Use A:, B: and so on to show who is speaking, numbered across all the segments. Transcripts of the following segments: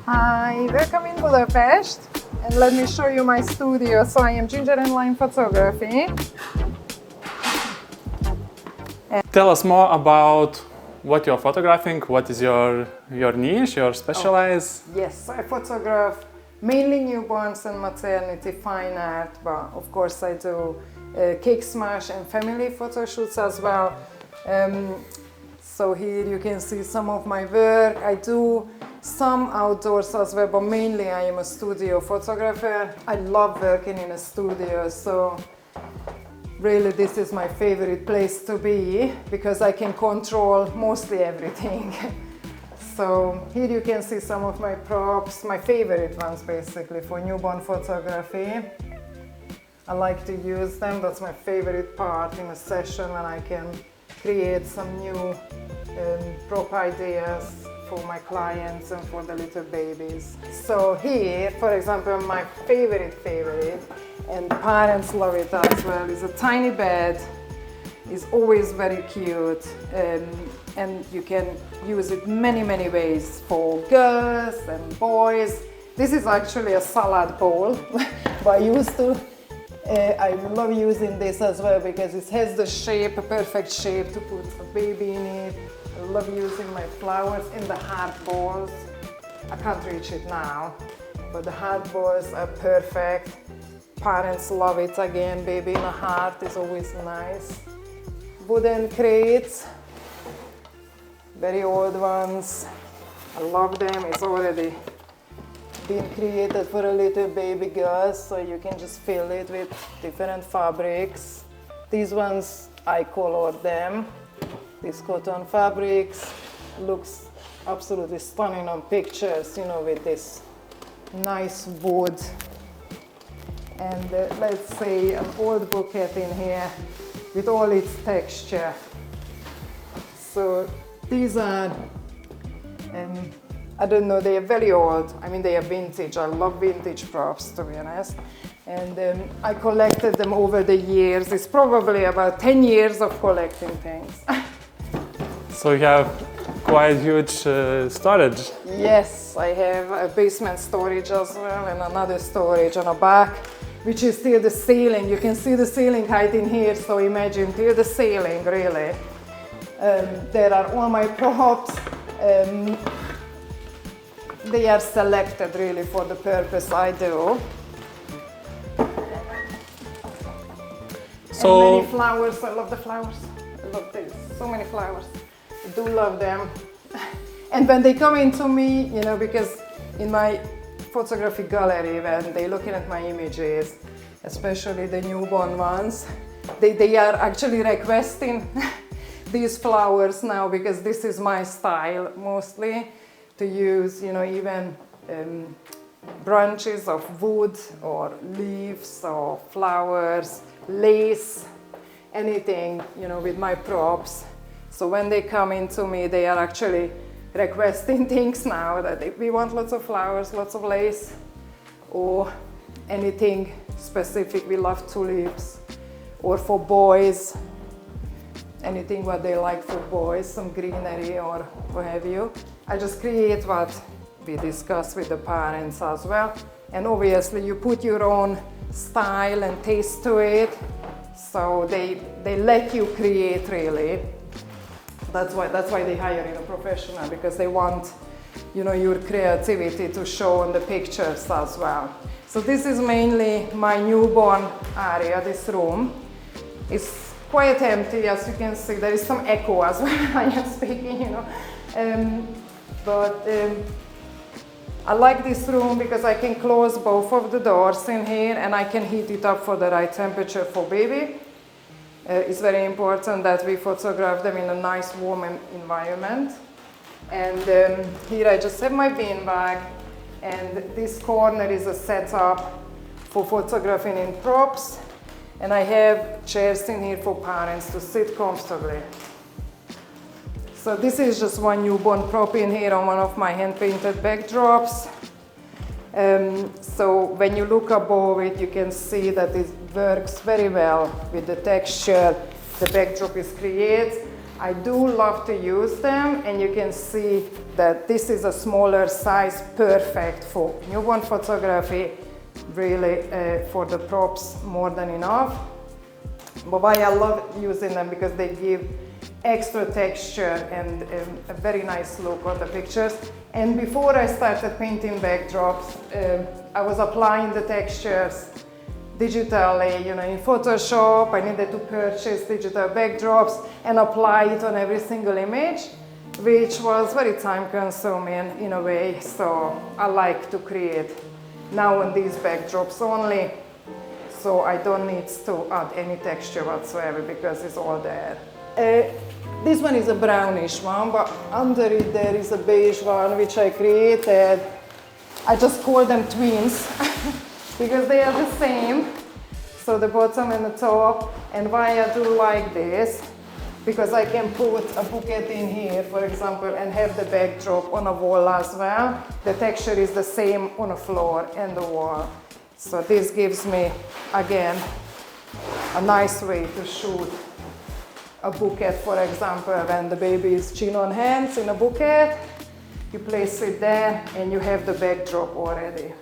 A: Hi, welcome in Budapest, and let me show you my studio. So I am Ginger and Line Photography.
B: Tell us more about what you're photographing, what is your niche, your specialize?
A: Yes, I photograph mainly newborns and maternity fine art, but of course I do cake smash and family photo shoots as well. So here you can see some of my work. I do some outdoors as well, but mainly I am a studio photographer. I love working in a studio, so really this is my favorite place to be because I can control mostly everything. So here you can see some of my props, my favorite ones basically for newborn photography. I like to use them. That's my favorite part in a session when I can create some new prop ideas for my clients and for the little babies. So here, for example, my favorite, and parents love it as well, is a tiny bed. It's always very cute, and you can use it many ways for girls and boys. This is actually a salad bowl, but I love using this as well because it has the shape, a perfect shape to put a baby in it. I love using my flowers in the hard balls. I can't reach it now, but the hard balls are perfect. Parents love it again. Baby in a heart is always nice. Wooden crates, very old ones. I love them. It's already been created for a little baby girl, so you can just fill it with different fabrics. These ones, I colored them. These cotton fabrics looks absolutely stunning on pictures, you know, with this nice wood. And let's say an old bouquet in here with all its texture. So these are, I don't know, they are very old. I mean, they are vintage. I love vintage props, to be honest. And I collected them over the years. It's probably about 10 years of collecting things.
B: So you have quite huge storage.
A: Yes, I have a basement storage as well and another storage on the back, which is till the ceiling. You can see the ceiling height in here, so imagine till the ceiling, really. There are all my props. They are selected really for the purpose I do. So and many flowers. I love the flowers. I love this. So many flowers. I do love them. And when they come into me, you know, because in my photography gallery, when they're looking at my images, especially the newborn ones, they are actually requesting these flowers now because this is my style mostly to use, you know, even branches of wood or leaves or flowers, lace, anything, you know, with my props. So when they come into me, they are actually requesting things now that we want lots of flowers, lots of lace, or anything specific. We love tulips, or for boys, anything what they like for boys, some greenery or what have you. I just create what we discuss with the parents as well. And obviously you put your own style and taste to it, so they let you create really. That's why they hire a professional, because they want, you know, your creativity to show on the pictures as well. So this is mainly my newborn area, this room. It's quite empty, as you can see. There is some echo as well I am speaking, you know. I like this room because I can close both of the doors in here and I can heat it up for the right temperature for baby. It's very important that we photograph them in a nice warm environment. And here I just have my bean bag, and this corner is a setup for photographing in props. And I have chairs in here for parents to sit comfortably. So this is just one newborn prop in here on one of my hand-painted backdrops. So when you look above it, you can see that it works very well with the texture the backdrop is created. I do love to use them, and you can see that this is a smaller size, perfect for newborn photography, really for the props more than enough. But why I love using them, because they give extra texture and a very nice look on the pictures. And before I started painting backdrops, I was applying the textures digitally, you know, in Photoshop. I needed to purchase digital backdrops and apply it on every single image, which was very time consuming in a way. So I like to create now on these backdrops only, so I don't need to add any texture whatsoever because it's all there. This one is a brownish one, but under it there is a beige one which I created. I just call them twins because they are the same. So the bottom and the top. And why I do like this, because I can put a bouquet in here, for example, and have the backdrop on a wall as well. The texture is the same on the floor and the wall. So this gives me, again, a nice way to shoot a bouquet, for example, when the baby is chin on hands in a bouquet. You place it there and you have the backdrop already.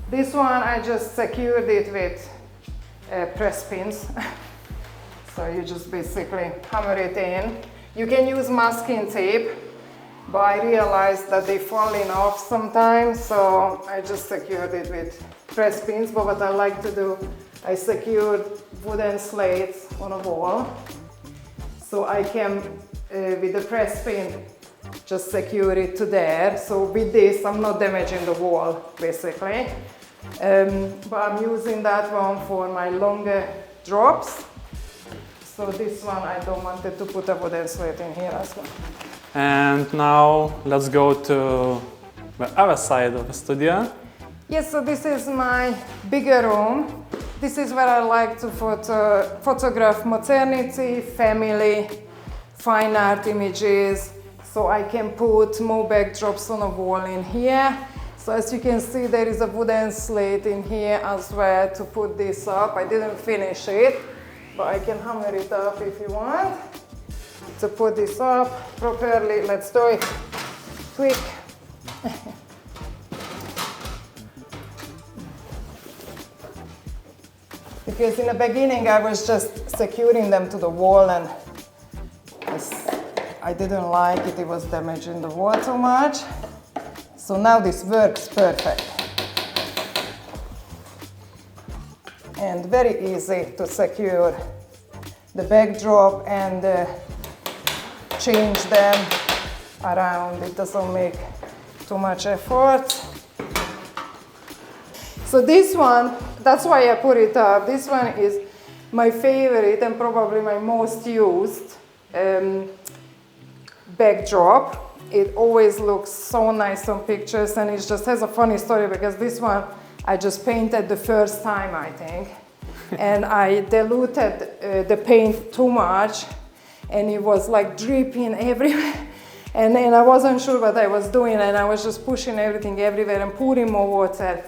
A: This one I just secured it with press pins. So you just basically hammer it in. You can use masking tape, but I realized that they falling off sometimes, so I just secured it with press pins. But what I like to do, I secured wooden slates on a wall, so I can, with the press pin, just secure it to there. So with this, I'm not damaging the wall, basically. But I'm using that one for my longer drops. So this one, I don't want to put a wooden slate in here as well.
B: And now let's go to the other side of the studio.
A: Yes, so this is my bigger room. This is where I like to photograph maternity, family, fine art images. So I can put more backdrops on a wall in here. So as you can see, there is a wooden slate in here as well to put this up. I didn't finish it, but I can hammer it up if you want to put this up properly. Let's do it quick. Because in the beginning I was just securing them to the wall, and I didn't like it, it was damaging the wall too much. So now this works perfect. And very easy to secure the backdrop and change them around. It doesn't make too much effort. So this one, that's why I put it up. This one is my favorite and probably my most used backdrop. It always looks so nice on pictures, and it just has a funny story because this one I just painted the first time, I think. And I diluted the paint too much, and it was like dripping everywhere. And I wasn't sure what I was doing, and I was just pushing everything everywhere and pouring more water.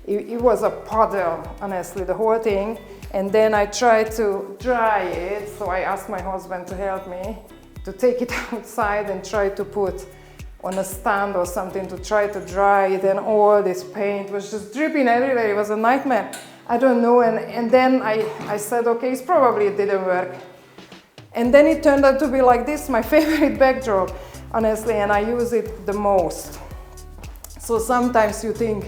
A: It was a puddle, honestly, the whole thing. And then I tried to dry it, so I asked my husband to help me to take it outside and try to put on a stand or something to try to dry it, and all this paint was just dripping everywhere. It was a nightmare. I don't know, and then I said, okay, it probably didn't work. And then it turned out to be like this, my favorite backdrop, honestly, and I use it the most. So sometimes you think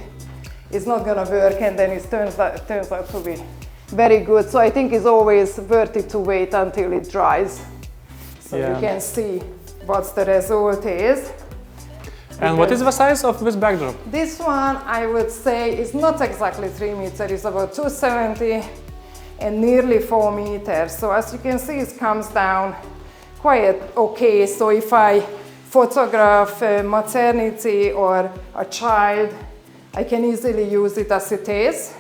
A: it's not gonna work, and then it turns out to be very good. So I think it's always worth it to wait until it dries, so you can see what the result is.
B: And what is the size of this backdrop?
A: This one, I would say, is not exactly 3 meters, it's about 270 and nearly 4 meters. So as you can see, it comes down quite okay. So if I photograph maternity or a child, I can easily use it as it is.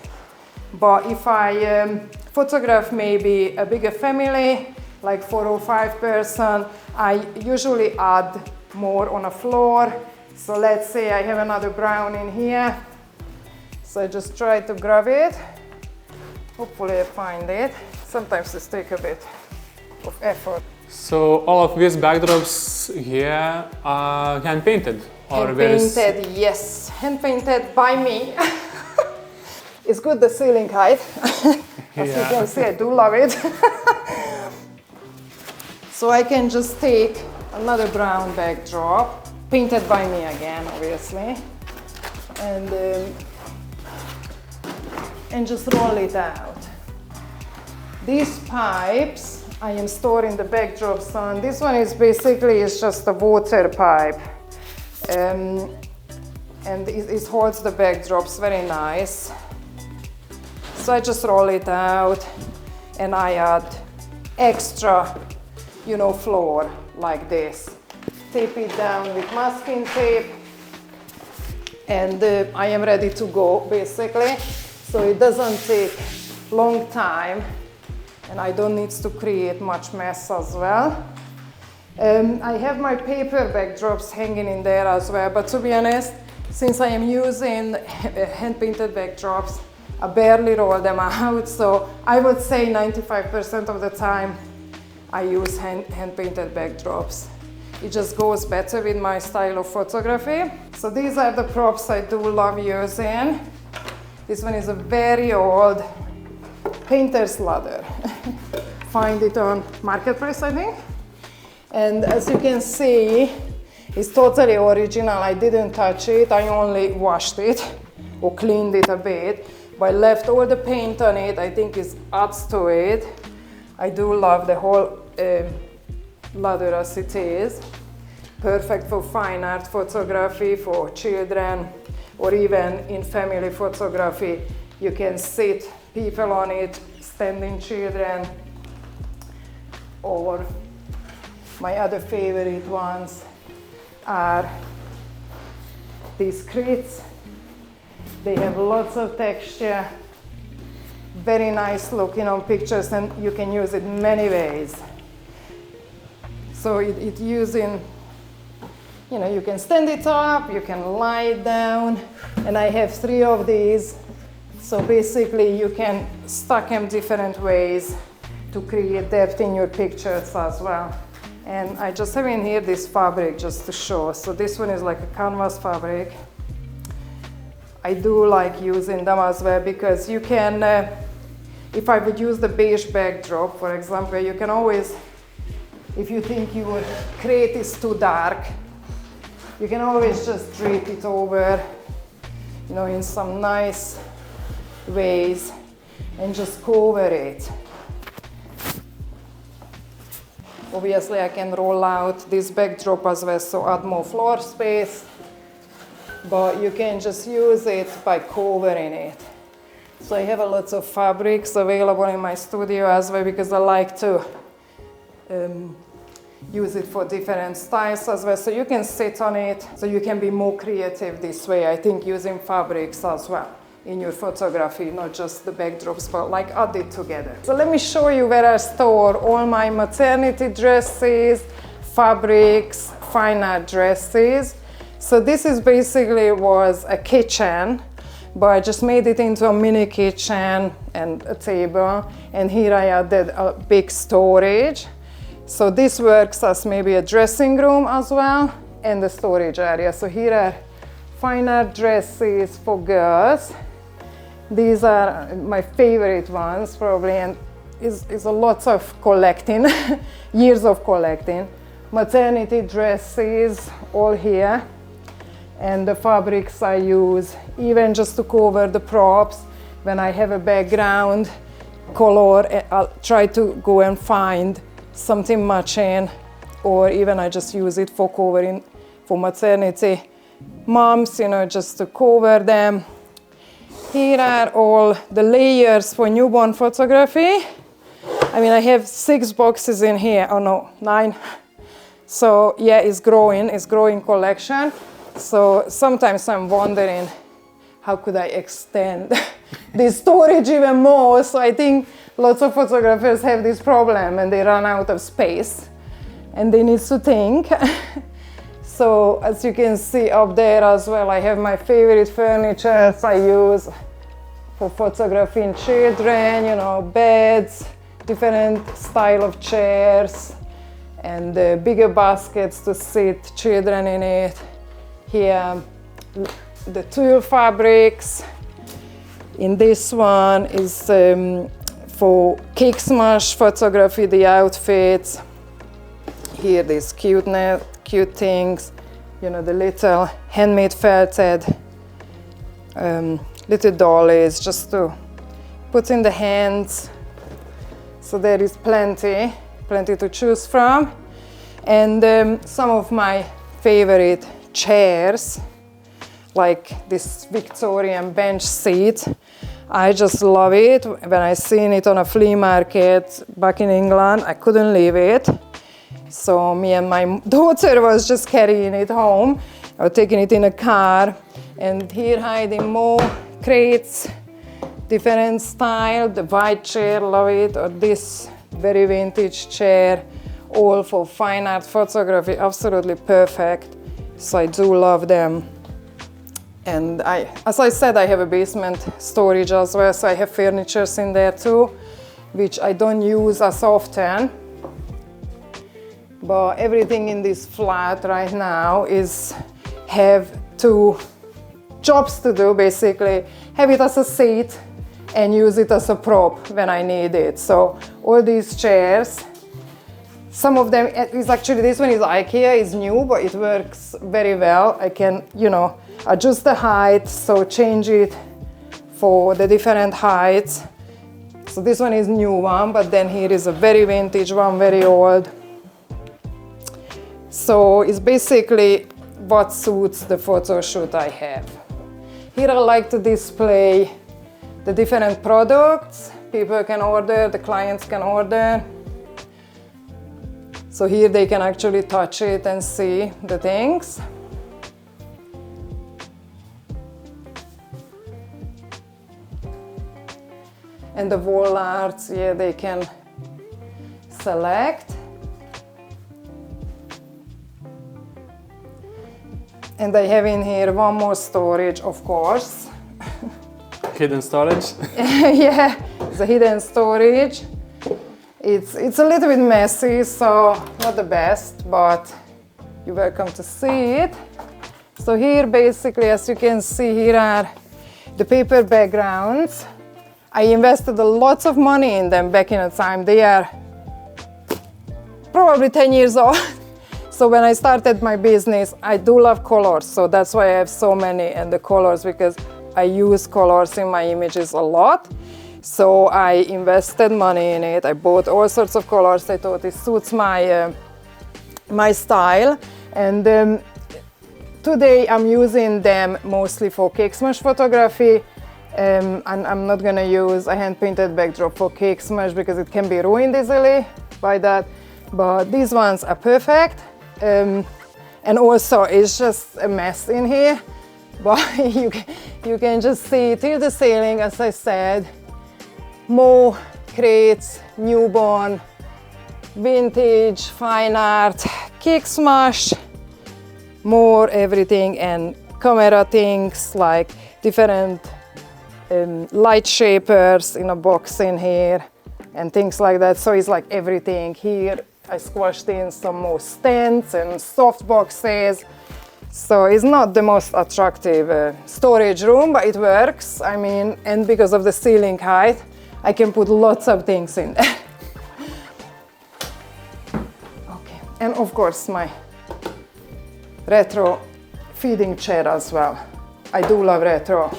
A: But if I photograph maybe a bigger family, like 4 or 5 person, I usually add more on a floor. So let's say I have another brown in here. So I just try to grab it. Hopefully I find it. Sometimes it takes a bit of effort.
B: So all of these backdrops here are hand painted? Or
A: Hand painted, yes. Hand painted by me. It's good the ceiling height. As you can see, I do love it. So I can just take another brown backdrop, painted by me again, obviously, and just roll it out. These pipes I am storing the backdrops on. This one is basically just a water pipe, and it holds the backdrops very nice. So I just roll it out and I add extra, floor like this. Tape it down with masking tape, and I am ready to go basically. So it doesn't take long time, and I don't need to create much mess as well. I have my paper backdrops hanging in there as well, but to be honest, since I am using hand-painted backdrops, I barely roll them out, so I would say 95% of the time I use hand-painted backdrops. It just goes better with my style of photography. So these are the props I do love using. This one is a very old painter's ladder. Find it on Marketplace, I think. And as you can see, it's totally original. I didn't touch it, I only washed it or cleaned it a bit. But I left all the paint on it. I think it adds to it. I do love the whole ladder as it is. Perfect for fine art photography, for children, or even in family photography. You can sit people on it, standing children, or my other favorite ones are these crits. They have lots of texture, very nice looking on pictures, and you can use it many ways. So it using, you can stand it up, you can lie it down, and I have 3 of these. So basically you can stack them different ways to create depth in your pictures as well. And I just have in here this fabric just to show. So this one is like a canvas fabric. I do like using them as well because you can, if I would use the beige backdrop, for example, you can always, if you think your crate is too dark, you can always just drape it over, in some nice ways and just cover it. Obviously, I can roll out this backdrop as well, so add more floor space. But you can just use it by covering it. So I have a lot of fabrics available in my studio as well because I like to use it for different styles as well. So you can sit on it, so you can be more creative this way. I think using fabrics as well in your photography, not just the backdrops, but like add it together. So let me show you where I store all my maternity dresses, fabrics, fine art dresses. So this is basically was a kitchen, but I just made it into a mini kitchen and a table. And here I added a big storage. So this works as maybe a dressing room as well and the storage area. So here are fine art dresses for girls. These are my favorite ones probably, and is a lot of collecting, years of collecting. Maternity dresses all here. And the fabrics I use, even just to cover the props, when I have a background color, I'll try to go and find something matching, or even I just use it for covering for maternity moms, just to cover them. Here are all the layers for newborn photography. I have 6 boxes in here, oh no, 9. So yeah, it's growing collection. So sometimes I'm wondering, how could I extend this storage even more? So I think lots of photographers have this problem and they run out of space and they need to think. So as you can see up there as well, I have my favorite furniture I use for photographing children, beds, different style of chairs, and the bigger baskets to sit children in it. Here, the tulle fabrics. In this one is for cake smash photography, the outfits. Here, these cute things, you know, the little handmade felted little dollies just to put in the hands. So there is plenty to choose from. And some of my favorite chairs, like this Victorian bench seat. I just love it. When I seen it on a flea market back in England, I couldn't leave it. So me and my daughter was just carrying it home or taking it in a car. And here hiding more crates, different style, the white chair, love it, or this very vintage chair, all for fine art photography, absolutely perfect. So I do love them. And as I said, I have a basement storage as well, so I have furnitures in there too, which I don't use as often. But everything in this flat right now have two jobs to do, basically. Have it as a seat and use it as a prop when I need it. So all these chairs, some of them is actually, this one is IKEA, is new, but it works very well. I can, you know, adjust the height, so change it for the different heights. So this one is new one, but then here is a very vintage one, very old. So it's basically what suits the photo shoot I have. Here I like to display the different products people can order, the clients can order. So here they can actually touch it and see the things. And the wall arts, yeah, they can select. And I have in here one more storage, of course.
B: Hidden storage?
A: Yeah, it's a hidden storage. It's a little bit messy, so not the best, but you're welcome to see it. So here, basically, as you can see, here are the paper backgrounds. I invested a lot of money in them back in the time. They are probably 10 years old. So when I started my business, I do love colors, so that's why I have so many, and the colors, because I use colors in my images a lot. So I invested money in it. I bought all sorts of colors. I thought it suits my my style. And today I'm using them mostly for cake smash photography. And I'm not gonna use a hand-painted backdrop for cake smash because it can be ruined easily by that. But these ones are perfect. And also it's just a mess in here. But you can just see till the ceiling, as I said. More crates, newborn, vintage, fine art, cake smash, more everything, and camera things like different light shapers in a box in here and things like that. So it's like everything here. I squashed in some more stands and soft boxes. So it's not the most attractive storage room, but it works. I mean, and because of the ceiling height, I can put lots of things in there. Okay, and of course my retro feeding chair as well. I do love retro.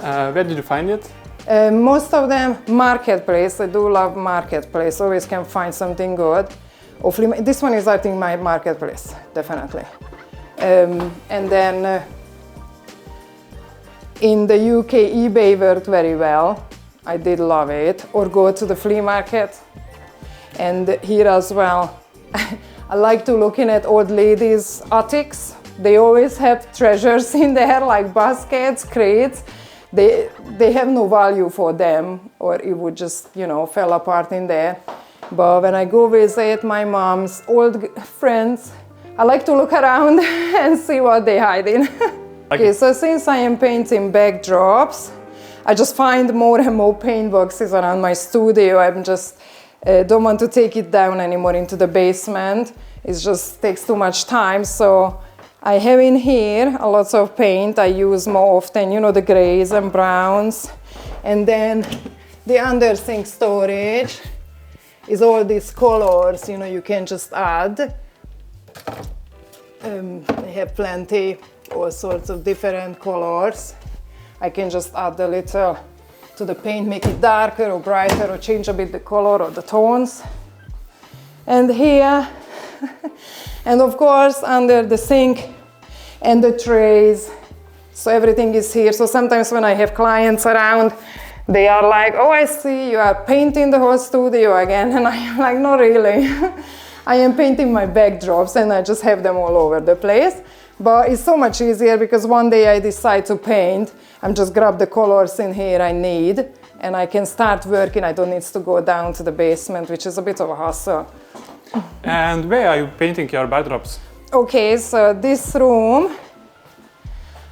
B: Where did you find it?
A: Most of them marketplace. I do love marketplace. Always can find something good. This one is, I think, my marketplace, definitely. And then in the UK, eBay worked very well. I did love it. Or go to the flea market. And here as well, I like to looking at old ladies' attics. They always have treasures in there, like baskets, crates. They have no value for them, or it would just, you know, fall apart in there. But when I go visit my mom's old friends, I like to look around and see what they hide in. Okay, so since I am painting backdrops, I just find more and more paint boxes around my studio. I'm just don't want to take it down anymore into the basement. It just takes too much time. So I have in here a lot of paint I use more often, you know, the grays and browns. And then the under sink storage is all these colors, you know, you can just add. I have plenty, all sorts of different colors. I can just add a little to the paint, make it darker or brighter, or change a bit the color or the tones. And here, and of course under the sink and the trays, so everything is here. So sometimes when I have clients around, they are like, oh, I see you are painting the whole studio again. And I am like, not really. I am painting my backdrops and I just have them all over the place. But it's so much easier because one day I decide to paint, I'm just grab the colors in here I need and I can start working. I don't need to go down to the basement, which is a bit of a hassle.
B: And where are you painting your backdrops?
A: Okay, so this room,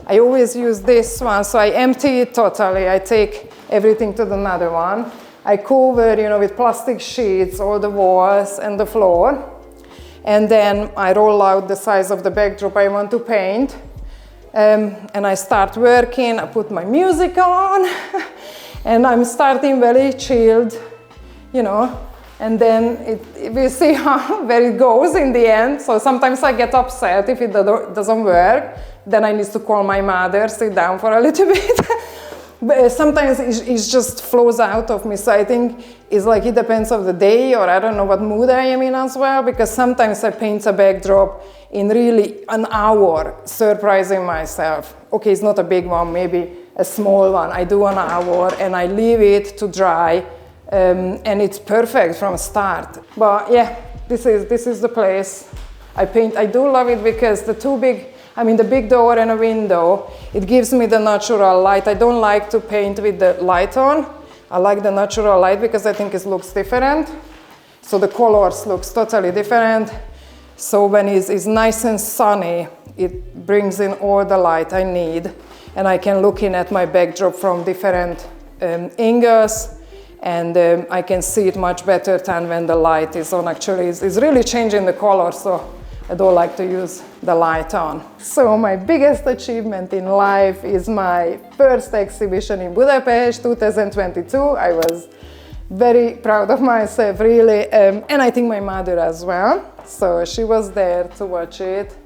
A: I always use this one, so I empty it totally. I take everything to another one. I cover, you know, with plastic sheets all the walls and the floor. And then I roll out the size of the backdrop I want to paint. And I start working, I put my music on, and I'm starting very chilled, you know. And then we see where it goes in the end. So sometimes I get upset if it doesn't work. Then I need to call my mother, sit down for a little bit. But sometimes it just flows out of me. So I think it's like it depends on the day, or I don't know what mood I am in as well, because sometimes I paint a backdrop in really an hour, surprising myself. Okay, it's not a big one, maybe a small one. I do an hour and I leave it to dry, and it's perfect from start. But yeah, this is the place I paint. I do love it because the big door and a window, it gives me the natural light. I don't like to paint with the light on. I like the natural light because I think it looks different. So the colors looks totally different. So when it's nice and sunny, it brings in all the light I need. And I can look in at my backdrop from different angles. And I can see it much better than when the light is on. Actually, it's really changing the color. So I don't like to use the light on. So my biggest achievement in life is my first exhibition in Budapest, 2022. I was very proud of myself, really, and I think my mother as well. So she was there to watch it.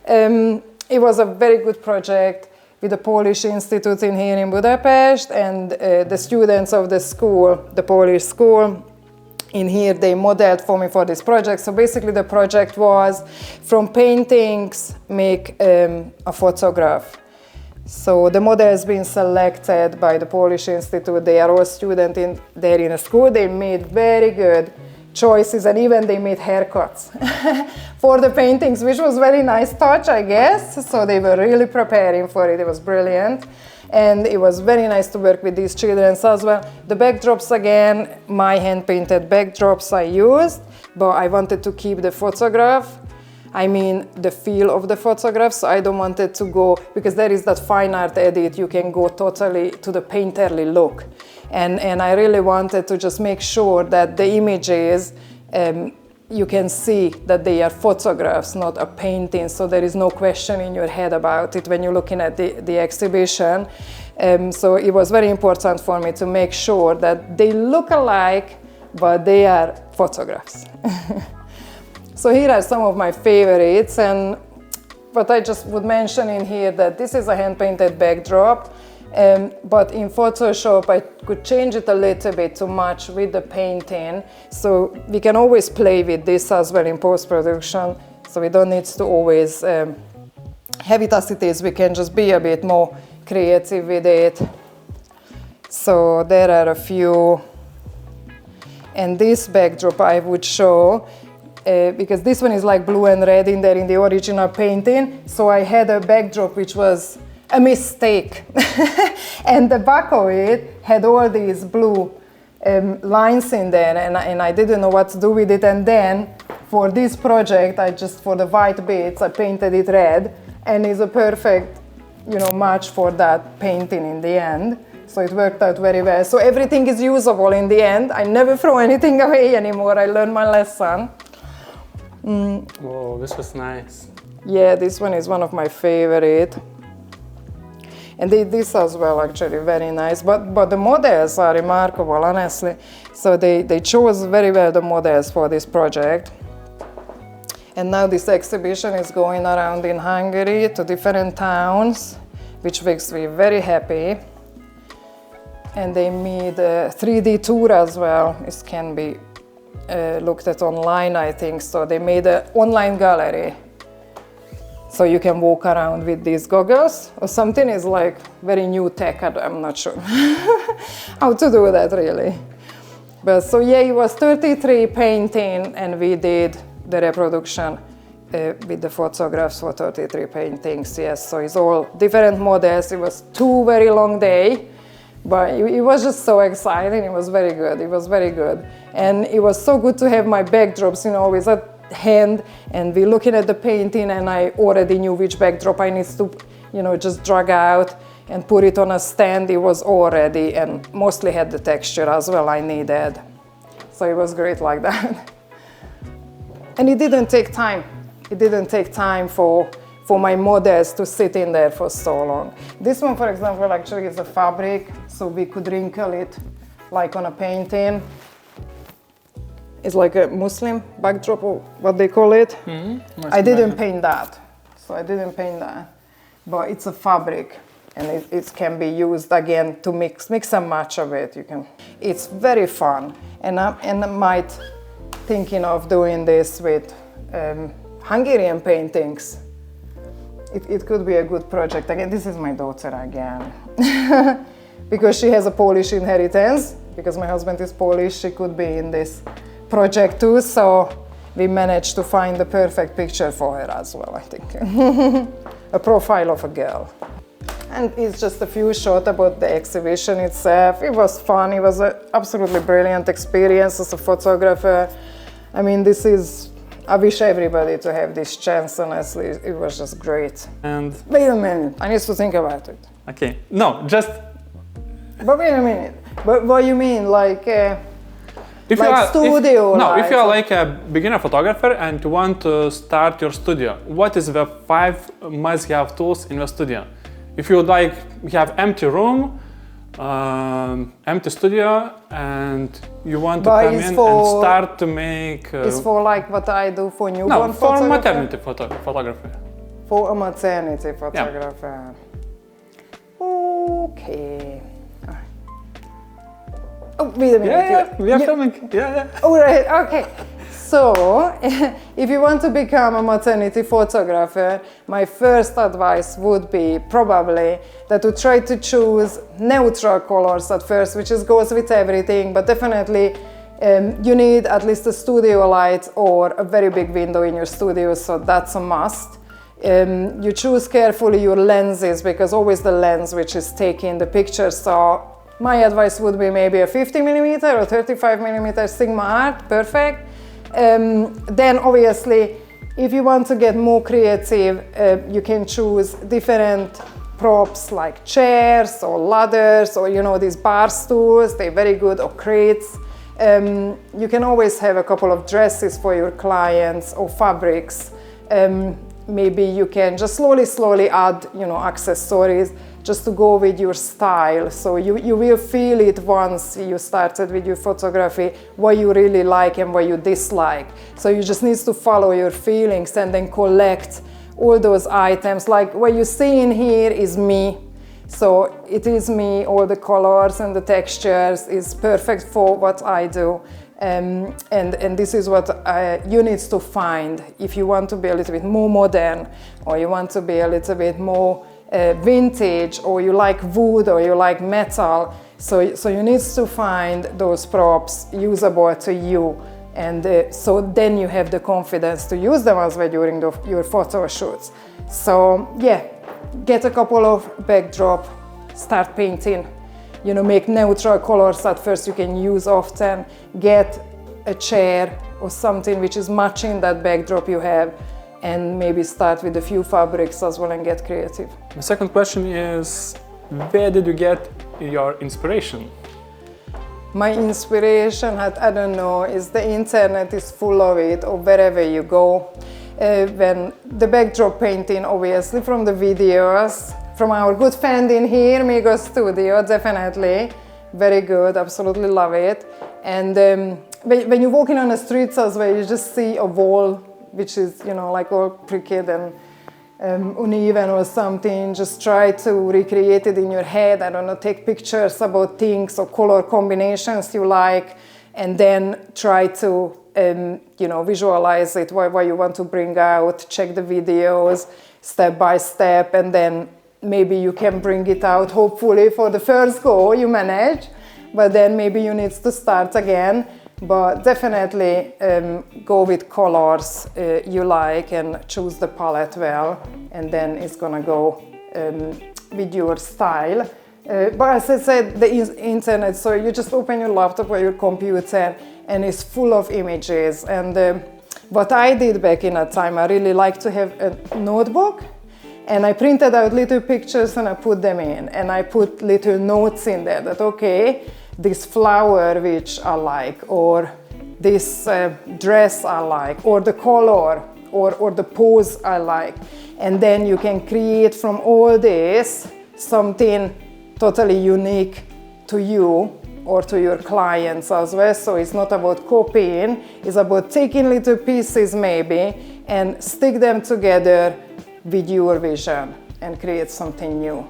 A: It was a very good project with the Polish Institute in here in Budapest, and the students of the school, the Polish school, in here, they modeled for me for this project. So basically the project was from paintings, make a photograph. So the model has been selected by the Polish Institute. They are all students there in a school. They made very good choices, and even they made haircuts for the paintings, which was very nice touch, I guess. So they were really preparing for it. It was brilliant. And it was very nice to work with these children as well. The backdrops, again, my hand-painted backdrops I used, but I wanted to keep the photograph. I mean, the feel of the photograph, so I don't want it to go, because there is that fine art edit, you can go totally to the painterly look. And I really wanted to just make sure that the images, you can see that they are photographs, not a painting, so there is no question in your head about it when you're looking at the exhibition. So it was very important for me to make sure that they look alike, but they are photographs. So here are some of my favorites, and what I just would mention in here that this is a hand-painted backdrop, but in Photoshop I could change it a little bit to match with the painting. So we can always play with this as well in post-production, so we don't need to always have it as it is. We can just be a bit more creative with it. So there are a few, and this backdrop I would show because this one is like blue and red in there in the original painting. So I had a backdrop which was a mistake. And the back of it had all these blue lines in there, and I didn't know what to do with it. And then for this project, for the white bits, I painted it red, and it's a perfect, match for that painting in the end. So it worked out very well. So everything is usable in the end. I never throw anything away anymore. I learned my lesson.
B: Whoa, this was nice.
A: Yeah, this one is one of my favorite. And this as well, actually, very nice. But the models are remarkable, honestly. So they chose very well the models for this project. And now this exhibition is going around in Hungary to different towns, which makes me very happy. And they made a 3D tour as well. This can be looked at online, I think. So they made an online gallery. So you can walk around with these goggles or something. Is like very new tech. I'm not sure how to do that really. But so yeah, it was 33 painting and we did the reproduction with the photographs for 33 paintings. Yes, so it's all different models. It was 2 very long days. But it was just so exciting. It was very good. It was very good. And it was so good to have my backdrops, you know, always at hand. And we're looking at the painting and I already knew which backdrop I need to, you know, just drag out and put it on a stand. It was all ready and mostly had the texture as well I needed. So it was great like that. And it didn't take time. It didn't take time for my models to sit in there for so long. This one, for example, actually is a fabric, so we could wrinkle it like on a painting. It's like a Muslim backdrop, or what they call it. I didn't paint that, so I didn't paint that. But it's a fabric, and it can be used again to mix and match of it. You can. It's very fun, and I might thinking of doing this with Hungarian paintings. It could be a good project. Again, this is my daughter again. Because she has a Polish inheritance, because my husband is Polish, she could be in this project too, so we managed to find the perfect picture for her as well, I think. A profile of a girl. And it's just a few shots about the exhibition itself. It was fun, it was an absolutely brilliant experience as a photographer. I mean, I wish everybody to have this chance, honestly. It was just great.
B: And
A: wait a minute, I need to think about it.
B: okay, no, just.
A: But wait a minute, but what you mean, like
B: If
A: studio?
B: If you are like a beginner photographer and you want to start your studio, what is the 5 must-have tools in your studio? If you would like, you have empty room, empty studio, and you want to come in and start to make.
A: It's for like what I do for newborn photography?
B: For maternity photography.
A: For a maternity photographer. Yeah. Okay. Oh, wait a minute.
B: Yeah, we are filming. Yeah.
A: All right, okay. So, if you want to become a maternity photographer, my first advice would be probably that to try to choose neutral colors at first, which goes with everything, but definitely you need at least a studio light or a very big window in your studio, so that's a must. You choose carefully your lenses, because always the lens which is taking the picture, so my advice would be maybe a 50mm or 35mm Sigma Art, perfect. Then obviously, if you want to get more creative, you can choose different props like chairs or ladders or, you know, these bar stools, they're very good, or crates. You can always have a couple of dresses for your clients or fabrics. Maybe you can just slowly add, you know, accessories just to go with your style. So you will feel it once you started with your photography, what you really like and what you dislike. So you just need to follow your feelings and then collect all those items. Like what you see in here is me. So it is me, all the colors and the textures is perfect for what I do. And this is what you need to find if you want to be a little bit more modern, or you want to be a little bit more vintage, or you like wood, or you like metal. So you need to find those props usable to you, and so then you have the confidence to use them as well during your photo shoots. So yeah, get a couple of backdrop, start painting. You know, make neutral colors at first you can use often. Get a chair or something which is matching that backdrop you have, and maybe start with a few fabrics as well and get creative.
B: The second question is, where did you get your inspiration?
A: My inspiration, I don't know, is the internet is full of it, or wherever you go. When the backdrop painting, obviously, from the videos, from our good friend in here, Migo Studio, definitely. Very good, absolutely love it. And when you're walking on the streets as well, you just see a wall, which is, you know, like all crooked and uneven or something. Just try to recreate it in your head. I don't know, take pictures about things or color combinations you like, and then try to you know, visualize it, what you want to bring out, check the videos step by step, and then maybe you can bring it out. Hopefully for the first go you manage, but then maybe you need to start again. But definitely go with colors you like and choose the palette well, and then it's gonna go with your style. But as I said, the internet, so you just open your laptop or your computer and it's full of images. And what I did back in that time, I really like to have a notebook, and I printed out little pictures and I put them in, and I put little notes in there that, okay, this flower which I like, or this dress I like, or the color, or the pose I like. And then you can create from all this something totally unique to you or to your clients as well. So it's not about copying, it's about taking little pieces maybe and stick them together with your vision and create something new.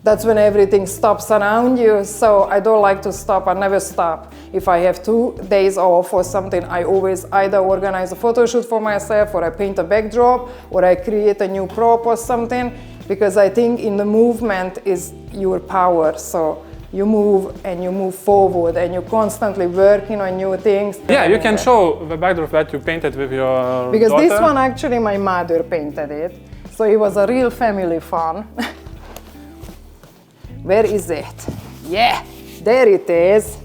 A: That's when everything stops around you. So I don't like to stop, I never stop. If I have 2 days off or something, I always either organize a photo shoot for myself, or I paint a backdrop, or I create a new prop or something, because I think in the movement is your power. So you move and you move forward and you're constantly working on new things.
B: Yeah, you can show the backdrop that you painted with your
A: because
B: daughter.
A: This one actually my mother painted it. So it was a real family fun. Where is it? Yeah, there it is.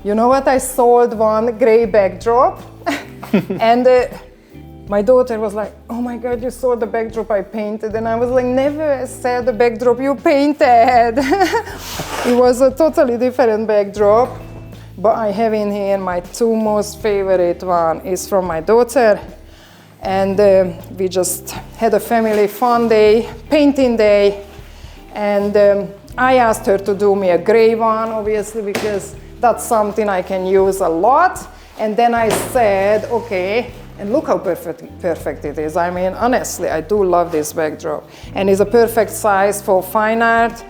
A: You know what? I sold one gray backdrop and my daughter was like, oh my God, you saw the backdrop I painted. And I was like, never said the backdrop you painted. It was a totally different backdrop. But I have in here my 2 most favorite one is from my daughter. And we just had a family fun day, painting day. And I asked her to do me a gray one, obviously, because that's something I can use a lot. And then I said, okay, and look how perfect it is. I mean, honestly, I do love this backdrop. And it's a perfect size for fine art,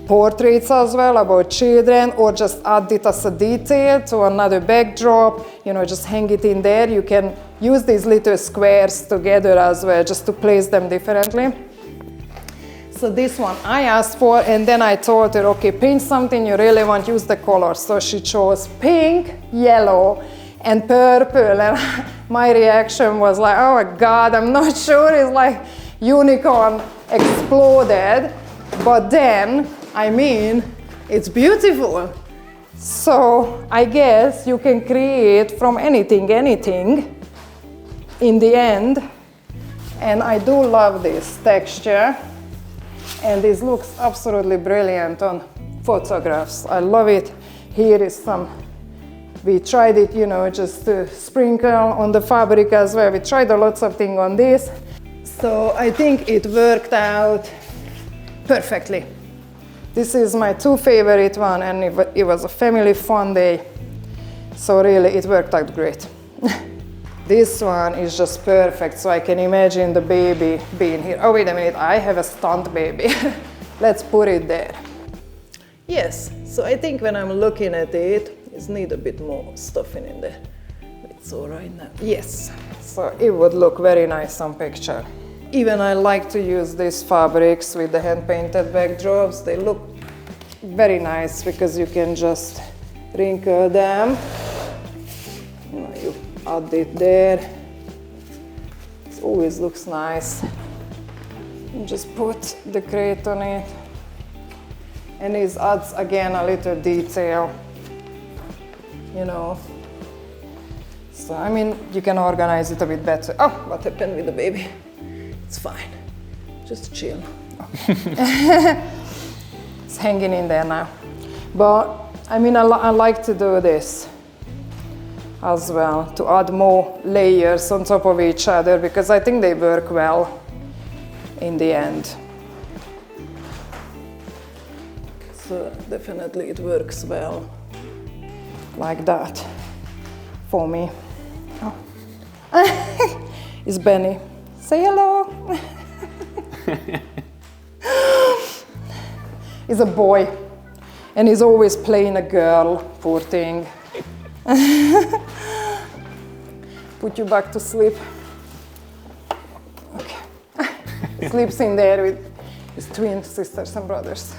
A: portraits as well, about children, or just add it as a detail to another backdrop, you know, just hang it in there. You can use these little squares together as well, just to place them differently. So this one I asked for, and then I told her, okay, paint something you really want, use the colors. So she chose pink, yellow, and purple, and my reaction was like, oh my God, I'm not sure. It's like unicorn exploded, but then, I mean, it's beautiful. So I guess you can create from anything in the end. And I do love this texture, and this looks absolutely brilliant on photographs. I love it. Here is some. We tried it, you know, just to sprinkle on the fabric as well. We tried a lots of things on this. So I think it worked out perfectly. This is my 2 favorite one, and it was a family fun day. So really, it worked out great. This one is just perfect, so I can imagine the baby being here. Oh, wait a minute, I have a stunt baby. Let's put it there. Yes, so I think when I'm looking at it, it needs a bit more stuffing in there. It's all right now. Yes, so it would look very nice on picture. Even I like to use these fabrics with the hand-painted backdrops. They look very nice because you can just wrinkle them. You know, you add it there. It always looks nice. You just put the crate on it. And it adds again a little detail, you know. So, I mean, you can organize it a bit better. Oh, what happened with the baby? It's fine, just chill. it's hanging in there now. But I mean, I like to do this as well, to add more layers on top of each other, because I think they work well in the end. So definitely it works well like that for me. Oh. It's Benny. Say hello. He's a boy and he's always playing a girl, poor thing. Put you back to sleep. Okay. Sleeps in there with his twin sisters and brothers.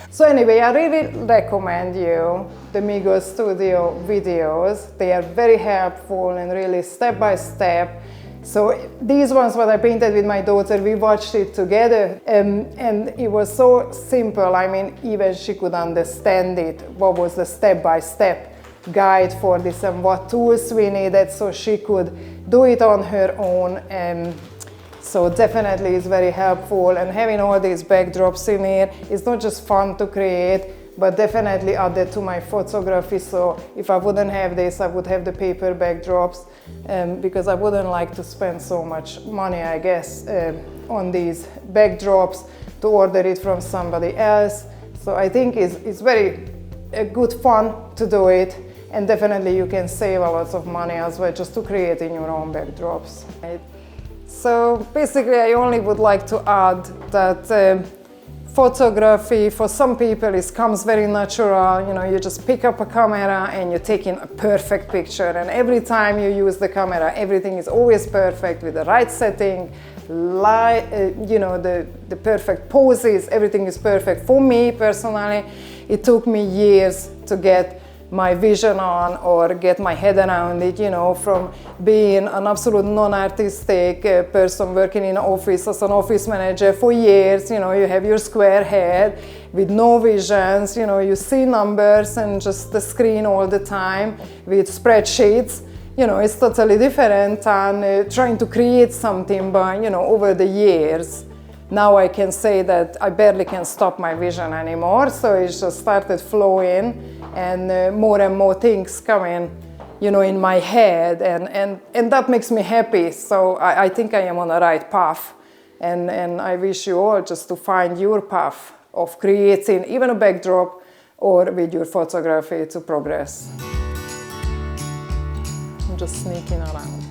A: So anyway, I really recommend you the Migo Studio videos. They are very helpful and really step by step. So these ones, what I painted with my daughter, we watched it together, and it was so simple. I mean, even she could understand it, what was the step-by-step guide for this and what tools we needed, so she could do it on her own. So definitely it's very helpful, and having all these backdrops in here is not just fun to create, but definitely added to my photography. So if I wouldn't have this, I would have the paper backdrops, because I wouldn't like to spend so much money, I guess, on these backdrops to order it from somebody else. So I think it's very good fun to do it, and definitely you can save a lot of money as well just to creating your own backdrops. So basically I only would like to add that photography for some people comes very natural. You know, you just pick up a camera and you're taking a perfect picture, and every time you use the camera everything is always perfect with the right setting, you know, the perfect poses, everything is perfect. For me personally, it took me years to get my vision on or get my head around it, you know, from being an absolute non-artistic person working in an office as an office manager for years. You know, you have your square head with no visions, you know, you see numbers and just the screen all the time with spreadsheets. You know, it's totally different than trying to create something, but, you know, over the years, now I can say that I barely can stop my vision anymore, so it just started flowing, and more things coming, you know, in my head, and that makes me happy. So I think I am on the right path, and I wish you all just to find your path of creating even a backdrop or with your photography to progress. I'm just sneaking around.